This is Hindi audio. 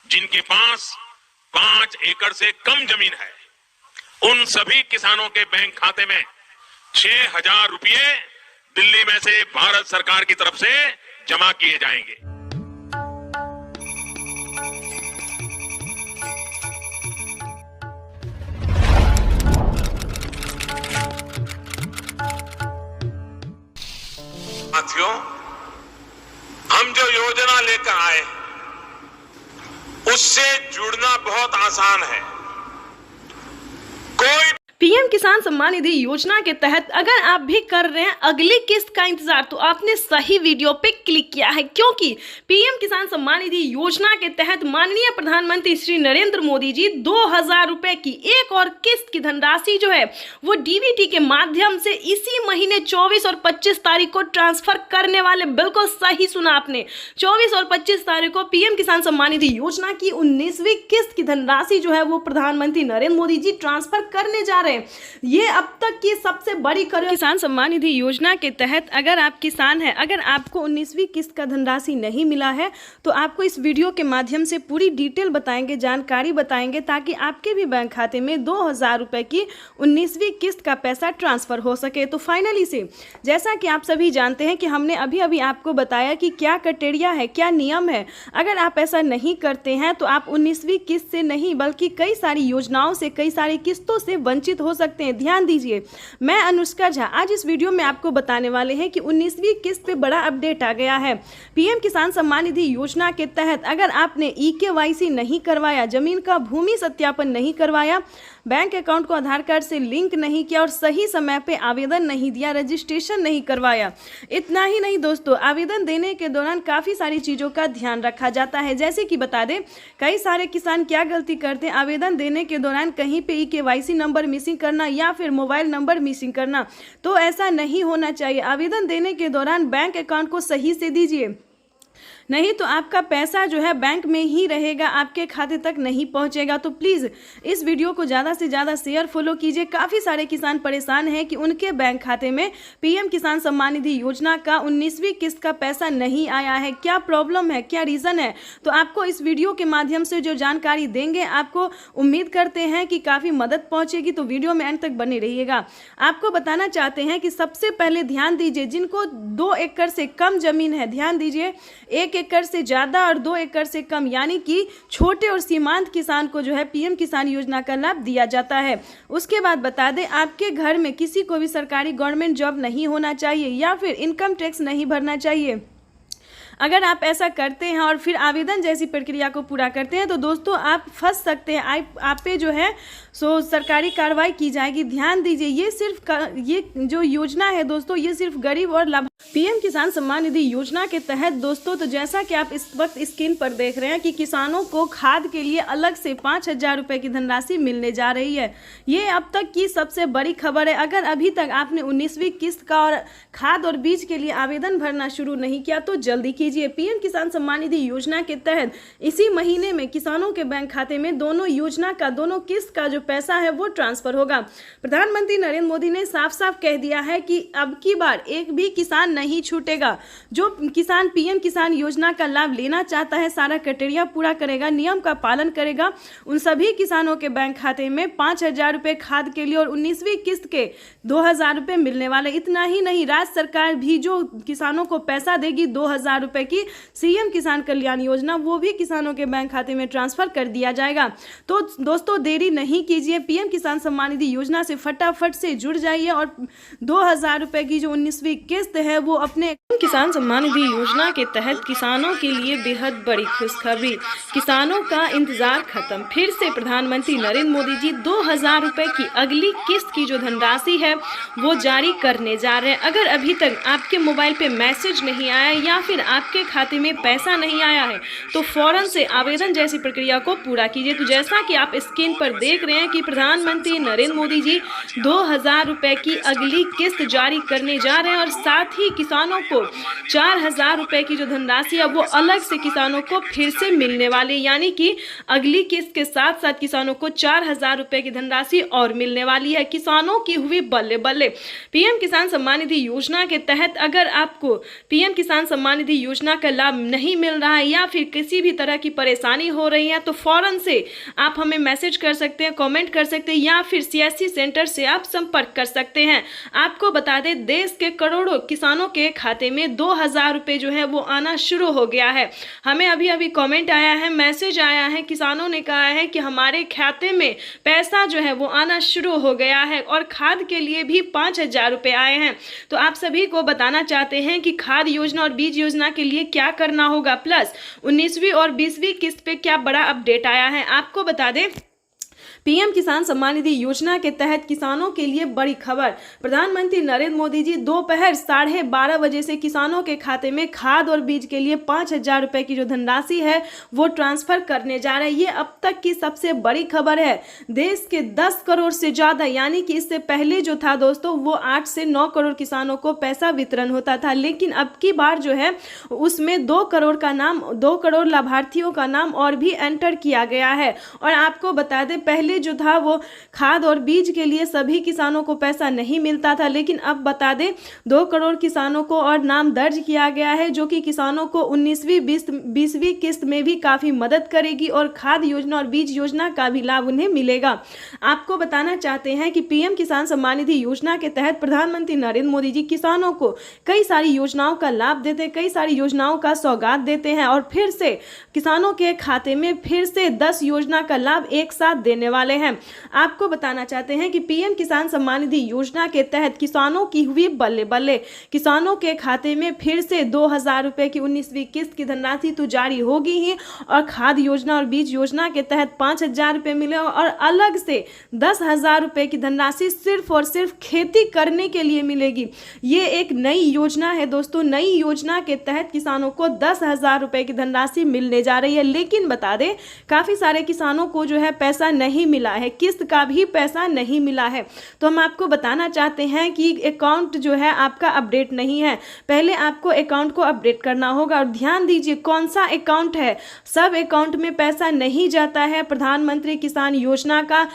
जिनके पास 5 एकड़ से कम जमीन है, उन सभी किसानों के बैंक खाते में 6,000 रुपये दिल्ली में से भारत सरकार की तरफ से जमा किए जाएंगे। साथियों, हम जो योजना लेकर आए उससे जुड़ना बहुत आसान है। कोई पीएम किसान सम्मान निधि योजना के तहत अगर आप भी कर रहे हैं अगली किस्त का इंतजार, तो आपने सही वीडियो पे क्लिक किया है, क्योंकि पीएम किसान सम्मान निधि योजना के तहत माननीय प्रधानमंत्री श्री नरेंद्र मोदी जी 2,000 रुपए की एक और किस्त की धनराशि जो है वो डीबीटी के माध्यम से इसी महीने 24 और 25 तारीख को ट्रांसफर करने वाले। बिल्कुल सही सुना आपने, 24 और 25 तारीख को पीएम किसान सम्मान निधि योजना की 19वीं किस्त की धनराशि जो है वो प्रधानमंत्री नरेंद्र मोदी जी ट्रांसफर करने जा रहे हैं। ये अब तक की सबसे बड़ी किसान सम्मान निधि योजना के तहत अगर आप किसान हैं, अगर आपको 19वीं किस्त का धनराशि नहीं मिला है, तो आपको इस वीडियो के माध्यम से पूरी डिटेल बताएंगे, जानकारी बताएंगे, ताकि आपके भी बैंक खाते में 2,000 रुपए की 19वीं किस्त का पैसा ट्रांसफर हो सके। तो फाइनली से जैसा कि आप सभी जानते हैं कि हमने अभी अभी आपको बताया कि क्या क्राइटेरिया है, क्या नियम है। अगर आप ऐसा नहीं करते हैं तो आप 19वीं किस्त से नहीं बल्कि कई सारी योजनाओं से, कई सारी किस्तों से वंचित हो सकते हैं। ध्यान दीजिए, मैं अनुष्का झा आज इस वीडियो में आपको बताने वाले हैं कि 19वीं किस्त पे बड़ा अपडेट आ गया है। पीएम किसान सम्मान निधि योजना के तहत अगर आपने ई-केवाईसी नहीं करवाया, जमीन का भूमि सत्यापन नहीं करवाया, बैंक अकाउंट को आधार कार्ड से लिंक नहीं किया और सही समय पे आवेदन नहीं दिया, रजिस्ट्रेशन नहीं करवाया, इतना ही नहीं दोस्तों, आवेदन देने के दौरान काफ़ी सारी चीज़ों का ध्यान रखा जाता है। जैसे कि बता दें, कई सारे किसान क्या गलती करते हैं, आवेदन देने के दौरान कहीं पे ई-केवाईसी नंबर मिसिंग करना या फिर मोबाइल नंबर मिसिंग करना। तो ऐसा नहीं होना चाहिए। आवेदन देने के दौरान बैंक अकाउंट को सही से दीजिए, नहीं तो आपका पैसा जो है बैंक में ही रहेगा, आपके खाते तक नहीं पहुंचेगा। तो प्लीज़ इस वीडियो को ज़्यादा से ज़्यादा शेयर फॉलो कीजिए। काफ़ी सारे किसान परेशान हैं कि उनके बैंक खाते में पीएम किसान सम्मान निधि योजना का 19वीं किस्त का पैसा नहीं आया है। क्या प्रॉब्लम है, क्या रीज़न है, तो आपको इस वीडियो के माध्यम से जो जानकारी देंगे, आपको उम्मीद करते हैं कि काफ़ी मदद पहुँचेगी। तो वीडियो में अंत तक बने रहिएगा। आपको बताना चाहते हैं कि सबसे पहले ध्यान दीजिए, जिनको 2 एकड़ से कम जमीन है, ध्यान दीजिए, 1 एकड़ से ज़्यादा और 2 एकड़ से कम, यानी कि छोटे और सीमांत किसान को जो है पीएम किसान योजना का लाभ दिया जाता है। उसके बाद बता दें, आपके घर में किसी को भी सरकारी गवर्नमेंट जॉब नहीं होना चाहिए या फिर इनकम टैक्स नहीं भरना चाहिए। अगर आप ऐसा करते हैं और फिर आवेदन जैसी प्रक्रिया को पूरा करते हैं तो दोस्तों आप फंस सकते हैं, आप पे जो है सो सरकारी कार्रवाई की जाएगी। ध्यान दीजिए, ये जो योजना है दोस्तों, ये सिर्फ गरीब और लाभ पीएम किसान सम्मान निधि योजना के तहत दोस्तों, तो जैसा कि आप इस वक्त स्क्रीन पर देख रहे हैं कि किसानों को खाद के लिए अलग से 5,000 रुपए की धनराशि मिलने जा रही है। ये अब तक की सबसे बड़ी खबर है। अगर अभी तक आपने 19वीं किस्त का और खाद और बीज के लिए आवेदन भरना शुरू नहीं किया तो जल्दी कीजिए। पीएम किसान सम्मान निधि योजना के तहत इसी महीने में किसानों के बैंक खाते में दोनों योजना का, दोनों किस्त का जो पैसा है वो ट्रांसफर होगा। प्रधानमंत्री नरेंद्र मोदी ने साफ साफ कह दिया है कि अब की बार एक भी किसान नहीं छूटेगा। जो किसान पीएम किसान योजना का लाभ लेना चाहता है, सारा क्राइटेरिया पूरा करेगा, नियम का पालन करेगा, उन सभी किसानों के बैंक खाते में 5,000 रुपए खाद के लिए और 19वीं किस्त के 2,000 रुपए मिलने वाले। इतना ही नहीं, राज्य सरकार भी जो किसानों को पैसा देगी 2,000 रुपए की सीएम किसान कल्याण योजना, वो भी किसानों के बैंक खाते में ट्रांसफर कर दिया जाएगा। तो दोस्तों देरी नहीं कीजिए, पीएम किसान सम्मान निधि योजना से फटाफट से जुड़ जाइए और 2,000 रुपए की जो 19वीं किस्त है वो अपने किसान सम्मान निधि योजना के तहत किसानों के लिए बेहद बड़ी खुशखबरी। किसानों का इंतजार खत्म, फिर से प्रधानमंत्री नरेंद्र मोदी जी 2,000 रुपए की अगली किस्त की जो धनराशि है वो जारी करने जा रहे हैं। अगर अभी तक आपके मोबाइल पे मैसेज नहीं आया या फिर आपके खाते में पैसा नहीं आया है तो फौरन से आवेदन जैसी प्रक्रिया को पूरा कीजिए। तो जैसा कि आप स्क्रीन पर देख रहे हैं कि प्रधानमंत्री नरेंद्र मोदी जी 2,000 रुपए की अगली किस्त जारी करने जा रहे हैं और साथ ही किसानों को 4,000 रुपए की जो धनराशि है वो अलग से किसानों को फिर से मिलने वाली, यानी कि अगली किस्त के साथ साथ किसानों को 4,000 रुपए की धनराशि और मिलने वाली है। किसानों की हुई बल्ले बल्ले। पीएम किसान सम्मान निधि योजना के तहत अगर आपको पीएम किसान सम्मान निधि योजना योजना का लाभ नहीं मिल रहा है या फिर किसी भी तरह की परेशानी हो रही है तो फ़ौरन से आप हमें मैसेज कर सकते हैं, कमेंट कर सकते हैं या फिर CSC सेंटर से आप संपर्क कर सकते हैं। आपको बता दें देश के करोड़ों किसानों के खाते में 2000 रुपये जो है वो आना शुरू हो गया है। हमें अभी अभी कमेंट आया है, मैसेज आया है, किसानों ने कहा है कि हमारे खाते में पैसा जो है वो आना शुरू हो गया है और खाद के लिए भी 5000 रुपये आए हैं। तो आप सभी को बताना चाहते हैं कि खाद योजना और बीज योजना के लिए क्या करना होगा, प्लस 19वीं और 20वीं किस्त पे क्या बड़ा अपडेट आया है। आपको बता दें पीएम किसान सम्मान निधि योजना के तहत किसानों के लिए बड़ी खबर। प्रधानमंत्री नरेंद्र मोदी जी दोपहर 12:30 बजे से किसानों के खाते में खाद और बीज के लिए 5000 रुपये की जो धनराशि है वो ट्रांसफर करने जा रहे हैं। ये अब तक की सबसे बड़ी खबर है। देश के 10 करोड़ से ज़्यादा, यानी कि इससे पहले जो था दोस्तों वो 8 से 9 करोड़ किसानों को पैसा वितरण होता था, लेकिन अब की बार जो है उसमें 2 करोड़ लाभार्थियों का नाम और भी एंटर किया गया है। और आपको बता दें पहले जो था वो खाद और बीज के लिए सभी किसानों को पैसा नहीं मिलता था, लेकिन अब बता दें 2 करोड़ किसानों को और नाम दर्ज किया गया है, जो कि किसानों को 19वीं 20वीं किस्त में भी काफ़ी मदद करेगी और खाद योजना और बीज योजना का भी लाभ उन्हें मिलेगा। आपको बताना चाहते हैं कि पीएम किसान सम्मान निधि योजना के तहत प्रधानमंत्री नरेंद्र मोदी जी किसानों को कई सारी योजनाओं का लाभ देते हैं, कई सारी योजनाओं का सौगात देते हैं और फिर से किसानों के खाते में फिर से 10 योजना का लाभ एक साथ देने वाले हैं। आपको बताना चाहते हैं कि पीएम किसान सम्मान निधि योजना के तहत किसानों की हुई बल्ले बल्ले। किसानों के खाते में फिर से 2000 रुपये की 19वीं किस्त की धनराशि तो जारी होगी ही और खाद योजना और बीज योजना के तहत 5000 रुपये मिले और अलग से 10,000 रुपये की धनराशि सिर्फ और सिर्फ खेती करने के लिए मिलेगी। ये एक नई योजना है दोस्तों। नई योजना के तहत किसानों को 10,000 रुपये की धनराशि मिलने जा रही है, लेकिन बता दें काफ़ी सारे किसानों को जो है पैसा नहीं मिला है, किस्त का भी पैसा नहीं मिला है। तो हम आपको बताना चाहते हैं कि अकाउंट जो है आपका अपडेट नहीं है। पहले आपको अकाउंट को अपडेट करना होगा और ध्यान दीजिए कौन सा अकाउंट है। सब अकाउंट में पैसा नहीं जाता है। प्रधानमंत्री किसान योजना का